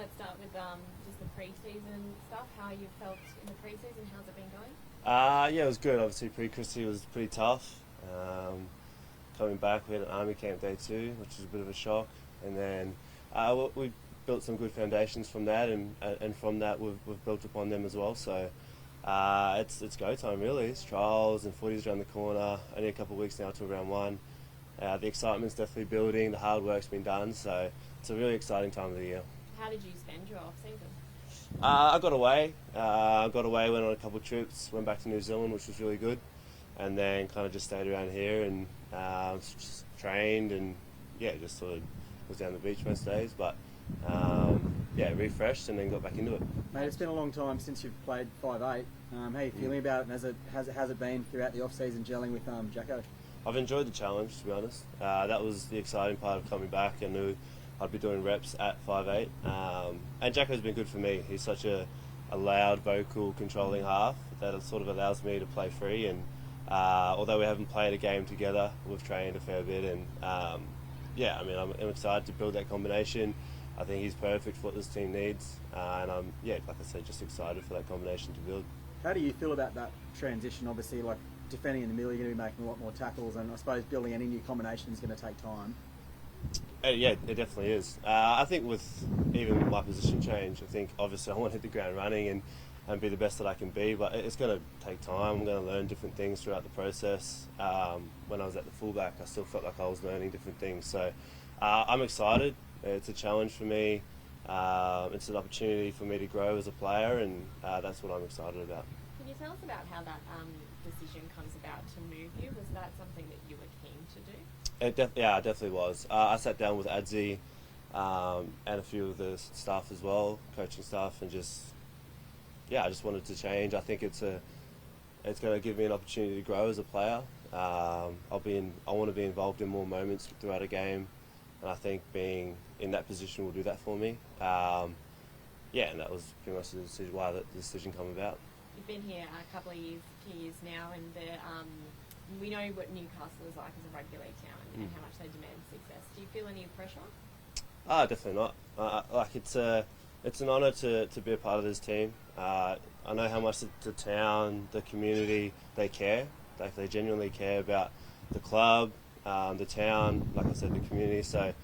let's start with just the pre-season stuff. How you felt in the pre-season? How's it been going? Yeah, it was good. Obviously, pre-Chrissy was pretty tough. Coming back, we had an army camp day 2, which was a bit of a shock, and then we built some good foundations from that, and from that we've built upon them as well. So it's go time really. It's trials and footies around the corner. Only a couple of weeks now till round 1. The excitement's definitely building. The hard work's been done. So it's a really exciting time of the year. How did you spend your off season? I got away. Went on a couple of trips. Went back to New Zealand, which was really good, and then kind of just stayed around here and just trained and just sort of was down the beach most days. But refreshed and then got back into it. Mate, it's been a long time since you've played 5'8". How are you feeling about it? And has it been throughout the off season gelling with Jacko? I've enjoyed the challenge, to be honest. That was the exciting part of coming back. I knew I'd be doing reps at 5'8". And Jacko's been good for me. He's such a loud, vocal, controlling half that it sort of allows me to play free. And although we haven't played a game together, we've trained a fair bit. And I'm excited to build that combination. I think he's perfect for what this team needs. And I'm, like I said, just excited for that combination to build. How do you feel about that transition? Obviously, like defending in the middle, you're going to be making a lot more tackles, and I suppose building any new combination is going to take time. It definitely is. I think with even my position change, I think obviously I want to hit the ground running and be the best that I can be, but it's going to take time. I'm going to learn different things throughout the process. When I was at the fullback, I still felt like I was learning different things. So I'm excited. It's a challenge for me. It's an opportunity for me to grow as a player, and that's what I'm excited about. Can you tell us about how that decision comes about to move you? Was that something that you were keen to do? It definitely was. I sat down with Adzi and a few of the staff as well, coaching staff, and I just wanted to change. I think it's going to give me an opportunity to grow as a player. I want to be involved in more moments throughout a game, and I think being in that position will do that for me. And that was pretty much the decision, why the decision came about. You've been here a couple of years now, and we know what Newcastle is like as a rugby league town and how much they demand success. Do you feel any pressure? Definitely not. It's an honour to be a part of this team. I know how much the town, the community, they care. They genuinely care about the club, the town, like I said, the community. So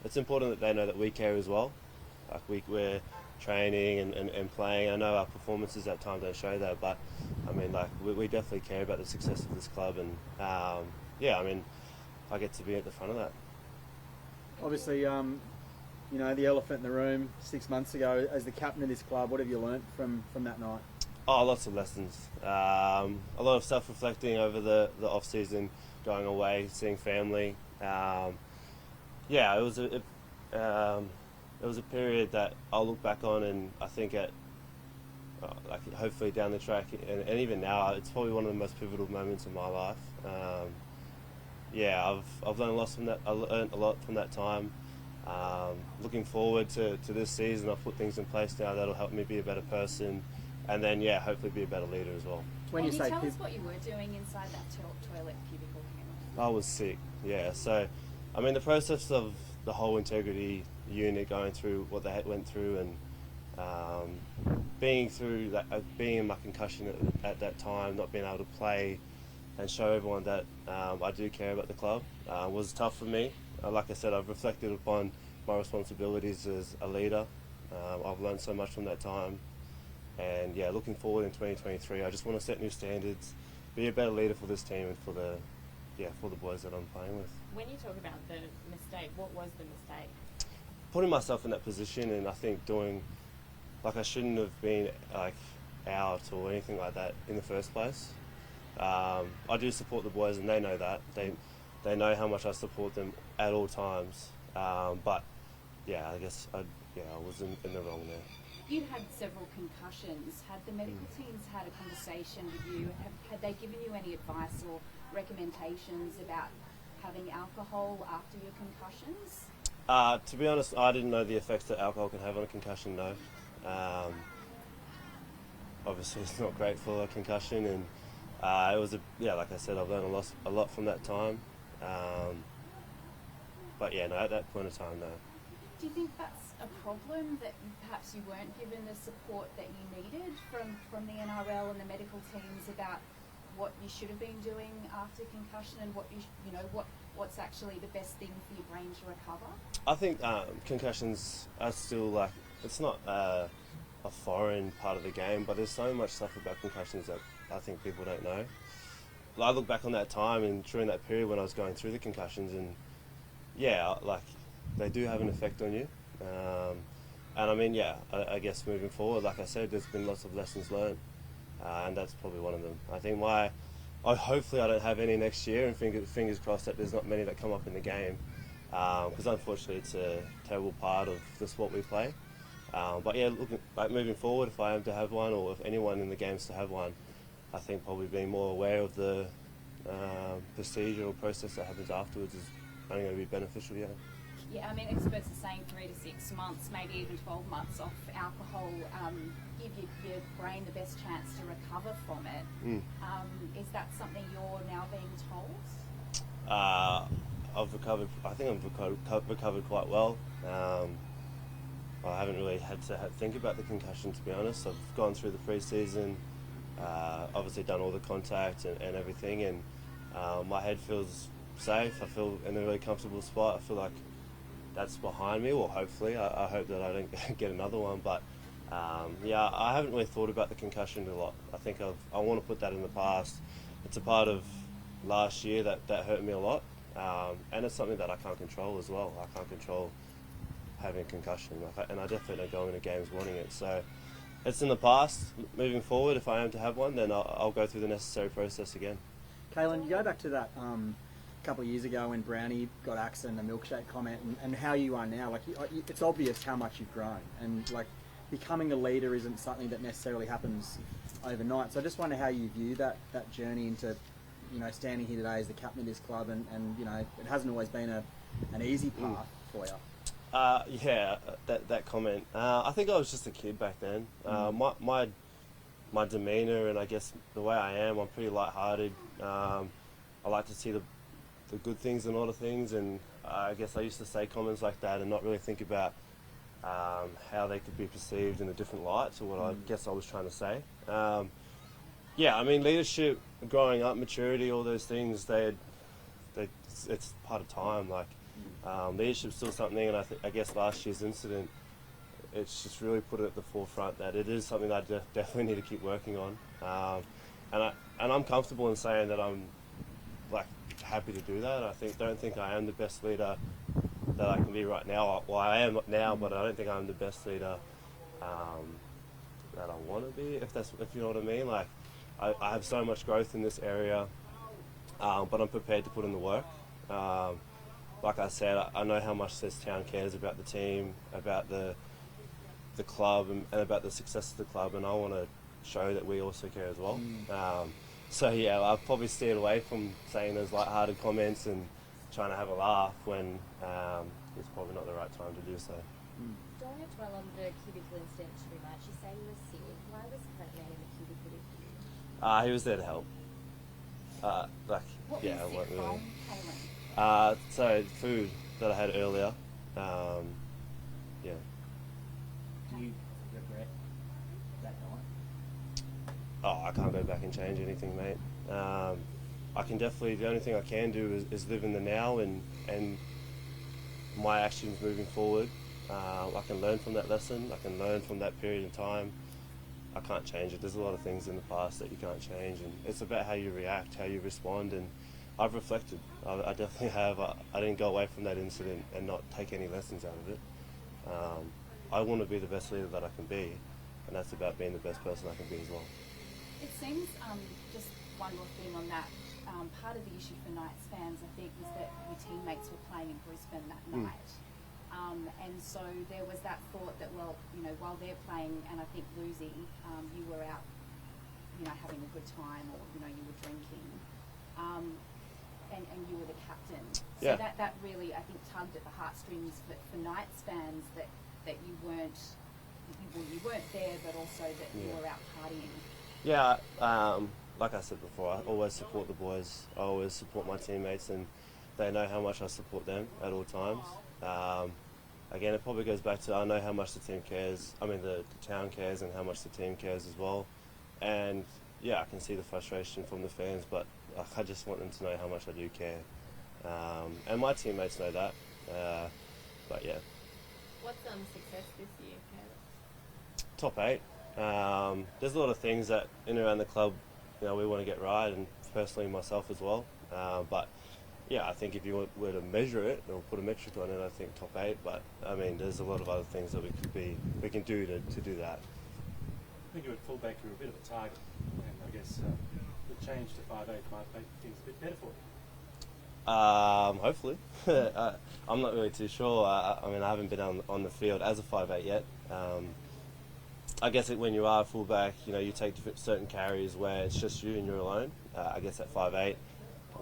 it's important that they know that we care as well. Like we're training and playing. I know our performances at times don't show that, but I mean, like we definitely care about the success of this club, and I get to be at the front of that. Obviously, the elephant in the room 6 months ago, as the captain of this club, what have you learnt from that night? Oh, lots of lessons. A lot of self-reflecting over the off-season, going away, seeing family. It was a period that I'll look back on, and I think hopefully down the track, and even now, it's probably one of the most pivotal moments in my life. I've learned a lot from that. I learned a lot from that time. Looking forward to this season, I've put things in place now that'll help me be a better person, and then hopefully be a better leader as well. Can you tell us what you were doing inside that toilet cubicle? I was sick. So I mean, the process of the whole integrity unit going through what they went through, and being through that, being in my concussion at that time, not being able to play and show everyone that I do care about the club, was tough for me. Like I said, I've reflected upon my responsibilities as a leader. I've learned so much from that time, and looking forward in 2023, I just want to set new standards, be a better leader for this team and for the boys that I'm playing with. When you talk about the mistake, what was the mistake? Putting myself in that position, and I think I shouldn't have been out or anything like that in the first place. I do support the boys, and they know that. They know how much I support them at all times. I guess I was in the wrong there. You had several concussions. Had the medical teams had a conversation with you? Had they given you any advice or recommendations about having alcohol after your concussions? To be honest, I didn't know the effects that alcohol can have on a concussion, no. Obviously it's not great for a concussion, and it was like I said, I've learned a lot from that time. At that point of time, no. Do you think that's a problem that perhaps you weren't given the support that you needed from the NRL and the medical teams about what you should have been doing after concussion and what what's actually the best thing for your brain to recover? I think concussions are still like, it's not a foreign part of the game, but there's so much stuff about concussions that I think people don't know. I look back on that time and during that period when I was going through the concussions, and yeah, like they do have an effect on you. And I mean, yeah, I guess moving forward, like I said, there's been lots of lessons learned, and that's probably one of them. I think hopefully I don't have any next year, and fingers crossed that there's not many that come up in the game, because unfortunately it's a terrible part of the sport we play. But yeah, moving forward, if I am to have one, or if anyone in the game's to have one, I think probably being more aware of the procedure or process that happens afterwards is only going to be beneficial, yeah. Yeah, I mean, experts are saying 3 to 6 months, maybe even 12 months off alcohol, give your brain the best chance to recover from it. Is that something you're now being told? I've recovered. I think I've recovered quite well. I haven't really had to think about the concussion, to be honest. I've gone through the pre-season, obviously done all the contact and everything, and my head feels safe. I feel in a really comfortable spot. I feel like that's behind me, or hopefully. I hope that I don't get another one, but yeah, I haven't really thought about the concussion a lot. I think I want to put that in the past. It's a part of last year that hurt me a lot, and it's something that I can't control as well. I can't control having a concussion, and I definitely don't go into games wanting it. So it's in the past. Moving forward, if I am to have one, then I'll go through the necessary process again. Kalyn, you go back to that couple of years ago when Brownie got axed and the milkshake comment, and how you are now. Like, it's obvious how much you've grown, and like becoming a leader isn't something that necessarily happens overnight. So I just wonder how you view that journey into, standing here today as the captain of this club, and it hasn't always been an easy path for you. Yeah, that comment. I think I was just a kid back then. My demeanour and I guess the way I am, I'm pretty light-hearted. I like to see the good things in all the things, and I guess I used to say comments like that and not really think about how they could be perceived in a different light to what I guess I was trying to say. Yeah, I mean, leadership, growing up, maturity, all those things, it's part of time. Like, leadership's still something, and I guess last year's incident, it's just really put it at the forefront that it is something that I definitely need to keep working on. And I'm comfortable in saying that I'm like happy to do that. Don't think I am the best leader that I can be right now. Well, I am now, but I don't think I'm the best leader that I want to be. If you know what I mean. Like, I have so much growth in this area, but I'm prepared to put in the work. Like I said, I know how much this town cares about the team, about the club, and about the success of the club, and I want to show that we also care as well. So yeah, I've probably steered away from saying those light-hearted comments and trying to have a laugh when it's probably not the right time to do so. Don't want to dwell on the cubicle incident too much. You say you were sick. Why was Clint Man in the cubicle with you? He was there to help. What yeah, was I it wasn't really. from, Kalyn? So food that I had earlier. Yeah. Do you regret that night? Oh, I can't go back and change anything, mate. I can definitely. The only thing I can do is live in the now and my actions moving forward. I can learn from that lesson. I can learn from that period of time. I can't change it. There's a lot of things in the past that you can't change, and it's about how you react, how you respond, and I've reflected. I definitely have. I didn't go away from that incident and not take any lessons out of it. I want to be the best leader that I can be, and that's about being the best person I can be as well. It seems, just one more thing on that, part of the issue for Knights fans, I think, was that your teammates were playing in Brisbane that night. And so there was that thought that, well, while they're playing and I think losing, you were out, having a good time, or, you were drinking, and you were the captain. So Yeah. that really, I think, tugged at the heartstrings for Knights fans that you weren't there, but also that you were out partying. Yeah, like I said before, I always support the boys. I always support my teammates, and they know how much I support them at all times. again, it probably goes back to I know how much the team cares. I mean, the town cares and how much the team cares as well. And yeah, I can see the frustration from the fans, but I just want them to know how much I do care. And my teammates know that. But yeah. What's success this year, Caleb? Top 8. There's a lot of things that in and around the club, we want to get right, and personally myself as well. But yeah, I think if you were to measure it or put a metric on it, I think top 8. But I mean, there's a lot of other things that we can do to do that. When you're at fullback, you're a bit of a target, and I guess the change to 5'8" might make things a bit better for you. Hopefully. I'm not really too sure. I mean, I haven't been on the field as a 5'8" yet. I guess when you are a fullback, you take certain carries where it's just you and you're alone. I guess at 5'8", I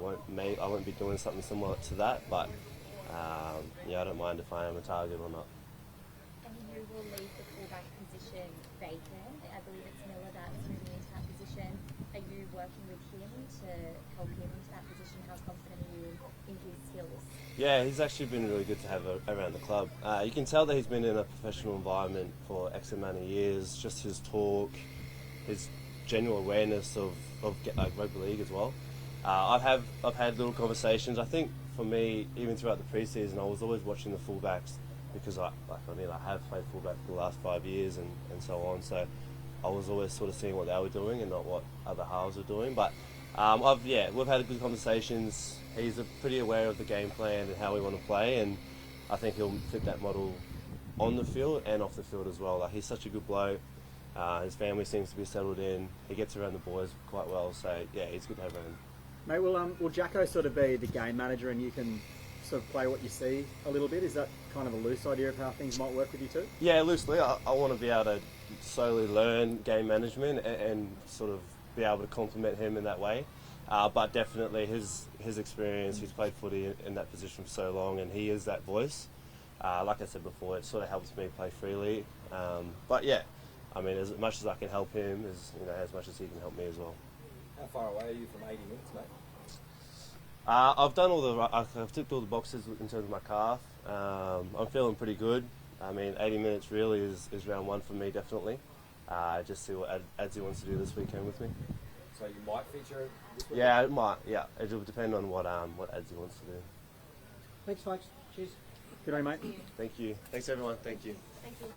won't be doing something similar to that, but yeah, I don't mind if I am a target or not. And you will leave the fullback position vacant. I believe it's Miller that's moving into that position. Are you working with him to help him into that position? How confident are you in his skills? Yeah, he's actually been really good to have around the club. You can tell that he's been in a professional environment for X amount of years. Just his talk, his general awareness of rugby league as well. I've had little conversations. I think for me, even throughout the preseason, I was always watching the fullbacks because I have played fullback for the last 5 years and so on. So I was always sort of seeing what they were doing and not what other halves were doing. But we've had good conversations. He's pretty aware of the game plan and how we want to play, and I think he'll fit that model on the field and off the field as well. He's such a good bloke. His family seems to be settled in. He gets around the boys quite well, so yeah, he's good to have around. Mate, will Jacko sort of be the game manager and you can sort of play what you see a little bit? Is that kind of a loose idea of how things might work with you too? Yeah, loosely. I want to be able to slowly learn game management and sort of be able to complement him in that way. But definitely his experience, he's played footy in that position for so long, and he is that voice. Like I said before, it sort of helps me play freely. But yeah, I mean, as much as I can help him, as much as he can help me as well. How far away are you from 80 minutes, mate? I've ticked all the boxes in terms of my calf. I'm feeling pretty good. I mean, 80 minutes really is round 1 for me, definitely. Just see what Adzi wants to do this weekend with me. So you might feature this weekend? Yeah, it might. Yeah, it'll depend on what Adzi wants to do. Thanks, folks. Cheers. Good day, mate. Thank you. Thanks, everyone. Thank you. Thank you.